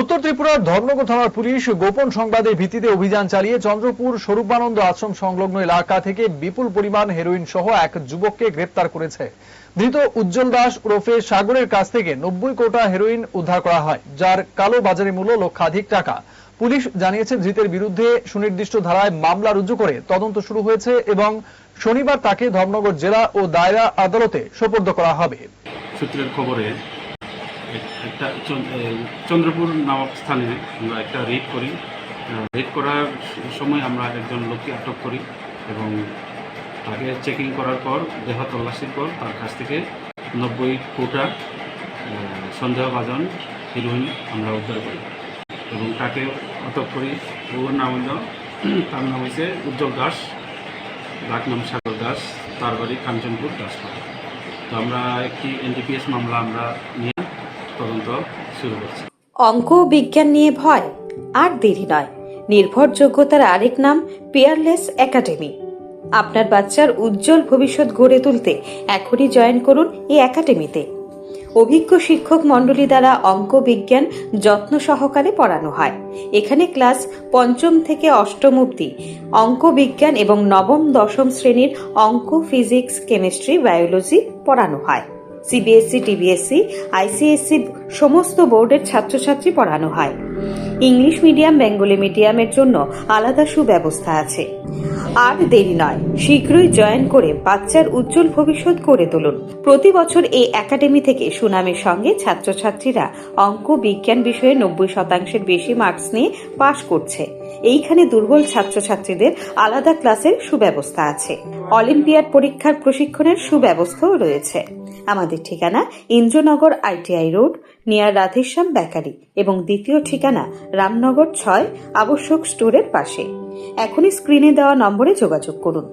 উত্তর ত্রিপুরার ধর্মনগর থানার পুলিশ গোপন সংবাদের ভিত্তিতে অভিযান চালিয়ে চন্দ্রপুর স্বরূপানন্দ আশ্রম সংলগ্ন এলাকা থেকে বিপুল পরিমাণ হেরোইন সহ এক যুবককে গ্রেপ্তার করেছে। ধৃত উজ্জ্বল দাস ওরফে সাগরের কাছ থেকে 90 কোটা হেরোইন উদ্ধার করা হয়, যার কালো বাজারে মূল্য লক্ষাধিক টাকা। পুলিশ জানিয়েছে, ধৃতের বিরুদ্ধে সুনির্দিষ্ট ধারায় মামলা রুজু করে তদন্ত শুরু হয়েছে এবং শনিবার তাকে ধর্মনগর জেলা ও দায়রা আদালতে সোপর্দ করা হবে। সূত্রের খবরে একটা চন্দ্রপুর নামক স্থানে আমরা একটা রেড করি। রেড করার সময় আমরা একজন লোককে আটক করি এবং তাকে চেকিং করার পর দেহ তল্লাশির পর তার কাছ থেকে 90 কোটা সন্দেহভাজন হেরোইন আমরা উদ্ধার করি এবং তাকে আটক করি। ওর নাম তার নাম হয়েছে উজ্জ্বল দাস, ডাক নাম সাগর দাস, তার বাড়ি কাঞ্চনপুর দাসপাড়া। তো আমরা একটি এনডিপিএস মামলা আমরা নিয়ে তদন্ত শুরু করছি। অঙ্ক ও বিজ্ঞান নিয়ে ভয় আর দেরি নয়। নির্ভরযোগ্যতার আরেক নাম পিয়ারলেস একাডেমি। আপনার বাচ্চার উজ্জ্বল ভবিষ্যৎ গড়ে তুলতে এখনই জয়েন করুন এই একাডেমিতে। অভিজ্ঞ শিক্ষক মণ্ডলী দ্বারা অঙ্ক বিজ্ঞান যত্ন সহকারে পড়ানো হয়। এখানে ক্লাস 5ম থেকে 8ম অবধি অঙ্ক বিজ্ঞান এবং 9ম 10ম শ্রেণীর অঙ্ক, ফিজিক্স, কেমিস্ট্রি, বায়োলজি পড়ানো হয়। সিবিএসসি, টিবিএসসি, আইসিএসসি সমস্ত বোর্ডের ছাত্রছাত্রী পড়ানো হয়। ইংলিশ মিডিয়াম, বেঙ্গলি মিডিয়ামের জন্য আলাদা সুব্যবস্থা আছে। আর দেরি নয়, শীঘ্রই জয়েন করে বাচ্চার উজ্জ্বল ভবিষ্যৎ গড়ে তুলুন। প্রতি বছর এই একাডেমি থেকে সুনামের সঙ্গে ছাত্রছাত্রীরা অঙ্ক বিজ্ঞান বিষয়ে 90% বেশি মার্কস নিয়ে পাশ করছে। এইখানে দুর্বল ছাত্রছাত্রীদের আলাদা ক্লাসের সুব্যবস্থা আছে। অলিম্পিয়াড পরীক্ষার প্রশিক্ষণের সুব্যবস্থাও রয়েছে। আমাদের ঠিকানা Indranagar ITI road, near Radheshyam bakery এবং দ্বিতীয় ঠিকানা রামনগর 6 আবশ্যক স্টোরের পাশে। এখনই স্ক্রিনে দেওয়া নম্বরে যোগাযোগ করুন।